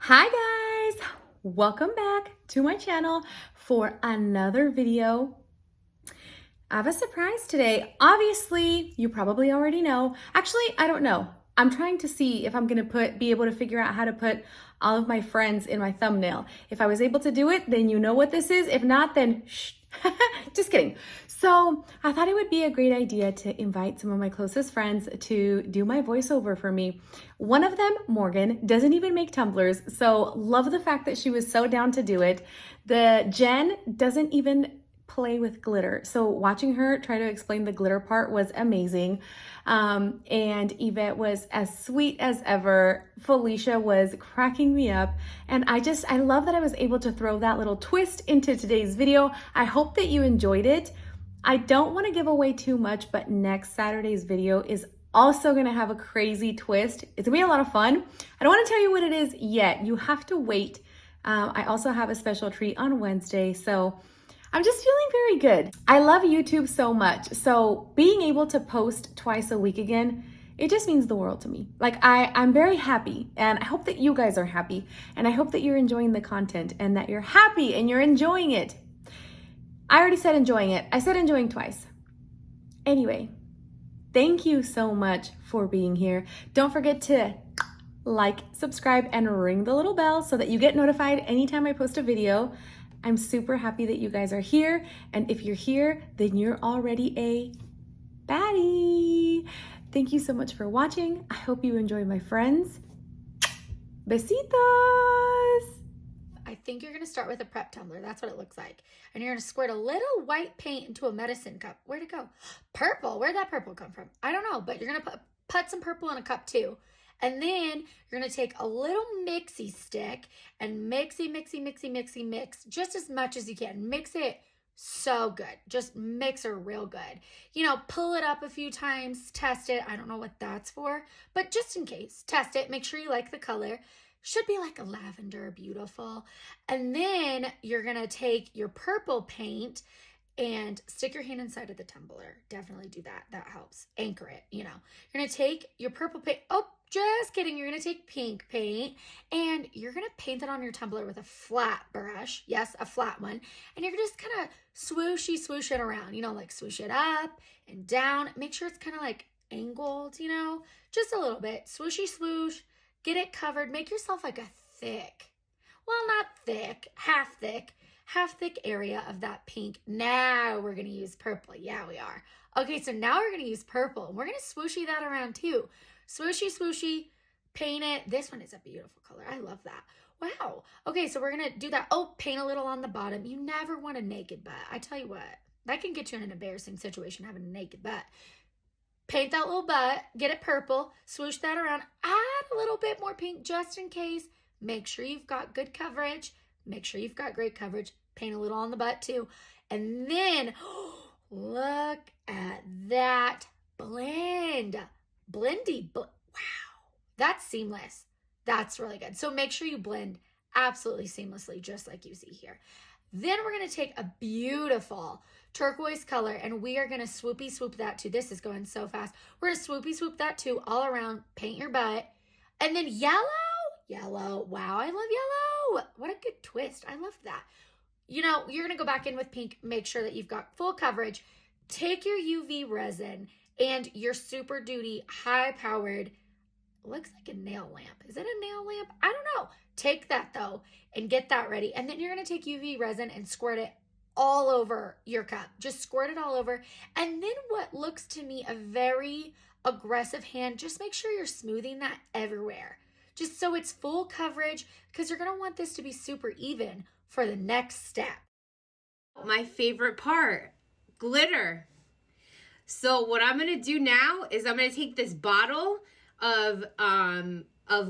Hi guys, welcome back to my channel for another video. I have a surprise today. Obviously, you probably already know. Actually, I don't know. I'm trying to see if I'm gonna be able to figure out how to put all of my friends in my thumbnail. If I was able to do it, then you know what this is. If not, then shh. Just kidding. So I thought it would be a great idea to invite some of my closest friends to do my voiceover for me. One of them, Morgan, doesn't even make tumblers, so love the fact that she was so down to do it. The Jen doesn't even play with glitter. So watching her try to explain the glitter part was amazing. And Yvette was as sweet as ever. Felicia was cracking me up. And I love that I was able to throw that little twist into today's video. I hope that you enjoyed it. I don't want to give away too much, but next Saturday's video is also gonna have a crazy twist. It's gonna be a lot of fun. I don't want to tell you what it is yet. You have to wait. I also have a special treat on Wednesday, so I'm just feeling very good. I love YouTube so much. So being able to post twice a week again, it just means the world to me. Like I'm very happy, and I hope that you guys are happy, and I hope that you're enjoying the content and that you're happy and you're enjoying it. I already said enjoying it. I said enjoying twice. Anyway, thank you so much for being here. Don't forget to like, subscribe, and ring the little bell so that you get notified anytime I post a video. I'm super happy that you guys are here. And if you're here, then you're already a baddie. Thank you so much for watching. I hope you enjoy my friends. Besitos. I think you're going to start with a prep tumbler. That's what it looks like. And you're going to squirt a little white paint into a medicine cup. Where'd it go? Purple. Where'd that purple come from? I don't know, but you're going to put some purple in a cup too. And then you're going to take a little mixie stick and mix just as much as you can. Mix it so good. Just mix her real good. You know, pull it up a few times, test it. I don't know what that's for, but just in case, test it. Make sure you like the color. Should be like a lavender, beautiful. And then you're going to take your purple paint and stick your hand inside of the tumbler. Definitely do that. That helps. Anchor it, you know. You're going to take your purple paint. Oh, just kidding. You're going to take pink paint and you're going to paint it on your tumbler with a flat brush. Yes, a flat one. And you're just kind of swoosh it around, you know, like swoosh it up and down. Make sure it's kind of like angled, you know, just a little bit. Swooshy swoosh. Get it covered. Make yourself like a thick, well, not thick, half thick area of that pink. Now we're going to use purple. Yeah, we are. Okay, so now we're going to use purple. We're going to swooshy that around too. Swooshy, paint it. This one is a beautiful color. I love that. Wow. Okay, so we're going to do that. Oh, paint a little on the bottom. You never want a naked butt. I tell you what, that can get you in an embarrassing situation having a naked butt. Paint that little butt, get it purple, swoosh that around, add a little bit more pink just in case. Make sure you've got good coverage. Make sure you've got great coverage. Paint a little on the butt too. And then, look at that blend. Wow, that's seamless. That's really good. So make sure you blend absolutely seamlessly, just like you see here. Then we're going to take a beautiful turquoise color and we are going to swoopy swoop that too. This is going so fast. We're going to swoopy swoop that too all around, paint your butt. And then yellow. Wow, I love yellow. What a good twist. I love that. You know, you're going to go back in with pink. Make sure that you've got full coverage. Take your UV resin and your Super Duty high-powered, looks like a nail lamp. Is it a nail lamp? I don't know. Take that though and get that ready. And then you're going to take UV resin and squirt it all over your cup. Just squirt it all over. And then what looks to me a very aggressive hand, just make sure you're smoothing that everywhere. Just so it's full coverage because you're going to want this to be super even for the next step. My favorite part, glitter. So what I'm going to do now is I'm going to take this bottle of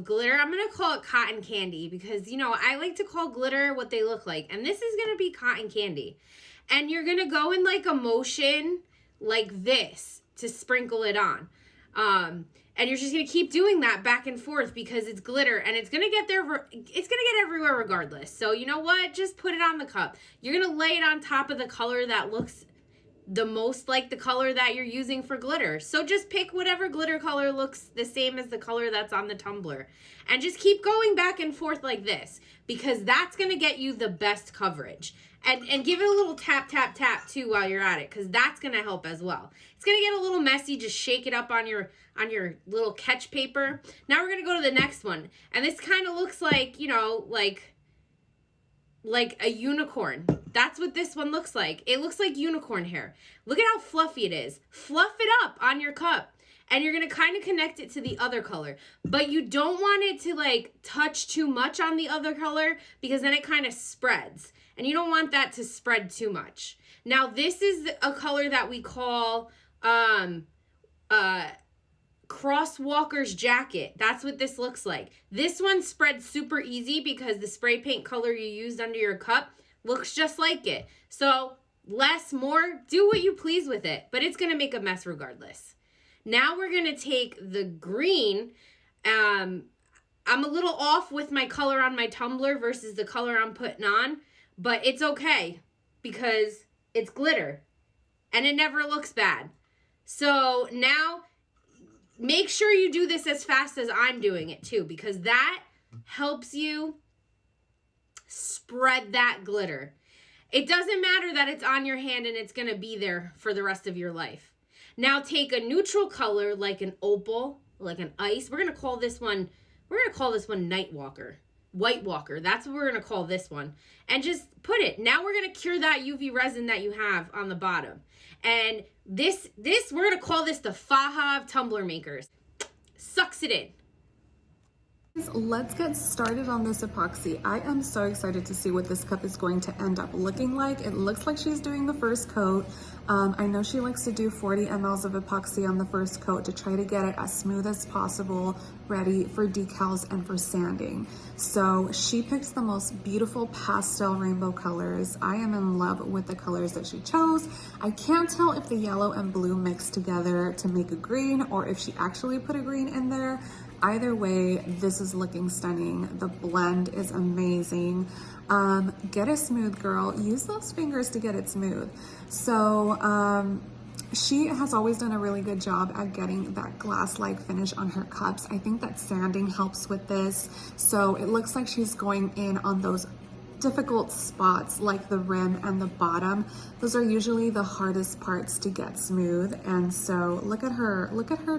glitter. I'm going to call it cotton candy because, you know, I like to call glitter what they look like. And this is going to be cotton candy. And you're going to go in like a motion like this to sprinkle it on. And you're just going to keep doing that back and forth because it's glitter and it's going to get there. It's going to get everywhere regardless. So you know what? Just put it on the cup. You're going to lay it on top of the color that looks the most like the color that you're using for glitter. So just pick whatever glitter color looks the same as the color that's on the tumbler. And just keep going back and forth like this, because that's going to get you the best coverage. And give it a little tap, tap, tap too while you're at it, because that's going to help as well. It's going to get a little messy. Just shake it up on your little catch paper. Now we're going to go to the next one. And this kind of looks like, you know, like a unicorn. That's what this one looks like. It looks like unicorn hair. Look at how fluffy it is. Fluff it up on your cup. And you're going to kind of connect it to the other color. But you don't want it to like touch too much on the other color, because then it kind of spreads. And you don't want that to spread too much. Now this is a color that we call Crosswalker's Jacket. That's what this looks like. This one spreads super easy because the spray paint color you used under your cup looks just like it. So less, more, do what you please with it, but it's going to make a mess regardless. Now we're going to take the green. I'm a little off with my color on my tumbler versus the color I'm putting on, but it's okay because it's glitter and it never looks bad. So now make sure you do this as fast as I'm doing it too, because that helps you spread that glitter. It doesn't matter that it's on your hand and it's going to be there for the rest of your life. Now take a neutral color like an opal, like an ice. We're going to call this one Night Walker. White Walker. That's what we're going to call this one. And just put it. Now we're going to cure that UV resin that you have on the bottom. And this we're going to call this the Faja of tumbler makers. Sucks it in. Let's get started on this epoxy. I am so excited to see what this cup is going to end up looking like. It looks like she's doing the first coat. I know she likes to do 40 mLs of epoxy on the first coat to try to get it as smooth as possible, ready for decals and for sanding. So she picked the most beautiful pastel rainbow colors. I am in love with the colors that she chose. I can't tell if the yellow and blue mixed together to make a green or if she actually put a green in there. Either way, this is looking stunning. The blend is amazing. Get it smooth, girl. Use those fingers to get it smooth. So she has always done a really good job at getting that glass-like finish on her cups. I think that sanding helps with this. So it looks like she's going in on those difficult spots like the rim and the bottom. Those are usually the hardest parts to get smooth. And so look at her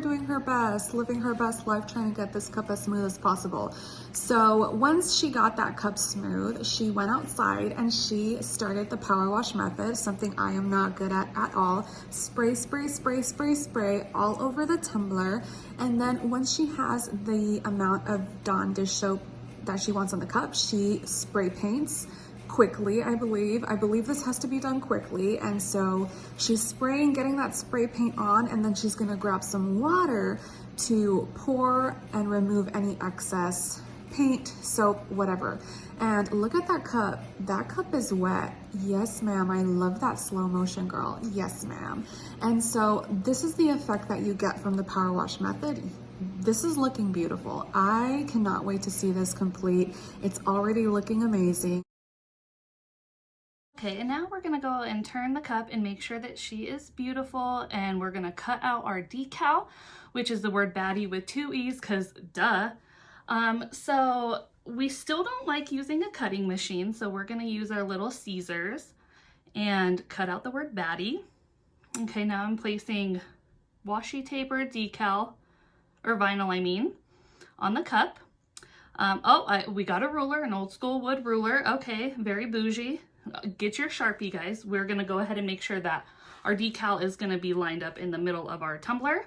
doing her best, living her best life, trying to get this cup as smooth as possible. So once she got that cup smooth, she went outside and she started the power wash method, something I am not good at all. Spray, spray, spray, spray, spray all over the tumbler. And then once she has the amount of Dawn dish soap that she wants on the cup, she spray paints quickly. I believe this has to be done quickly. And so she's spraying, getting that spray paint on, and then she's gonna grab some water to pour and remove any excess paint, soap, whatever. And look at that cup. That cup is wet. Yes, ma'am. I love that slow motion, girl. Yes, ma'am. And so this is the effect that you get from the power wash method. This is looking beautiful. I cannot wait to see this complete. It's already looking amazing. Okay, and now we're gonna go and turn the cup and make sure that she is beautiful, and we're gonna cut out our decal, which is the word baddie with 2 E's, because duh. So we still don't like using a cutting machine, so we're gonna use our little Caesars and cut out the word baddie. Okay, now I'm placing washi tape or decal, or vinyl I mean, on the cup. We got a ruler, an old school wood ruler. Okay, very bougie. Get your Sharpie, guys. We're gonna go ahead and make sure that our decal is gonna be lined up in the middle of our tumbler.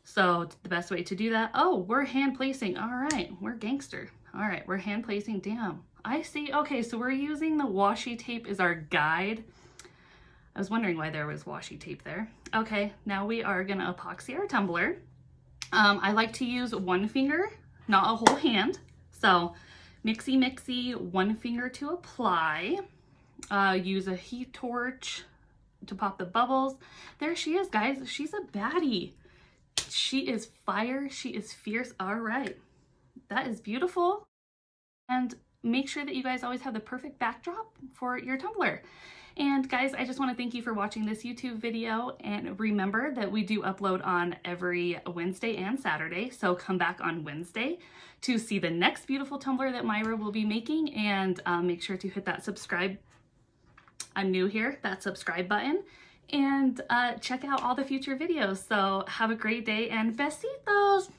So the best way to do that, we're hand placing. All right, we're gangster. All right, we're hand placing, damn. I see, okay, so we're using the washi tape as our guide. I was wondering why there was washi tape there. Okay, now we are gonna epoxy our tumbler. I like to use one finger, not a whole hand. So mixy, mixy, one finger to apply. Use a heat torch to pop the bubbles. There she is, guys. She's a baddie. She is fire. She is fierce. All right. That is beautiful. And make sure that you guys always have the perfect backdrop for your tumbler. And guys, I just want to thank you for watching this YouTube video, and remember that we do upload on every Wednesday and Saturday, so come back on Wednesday to see the next beautiful tumbler that Myra will be making, and make sure to hit that subscribe, I'm new here, that subscribe button, and check out all the future videos. So have a great day and besitos!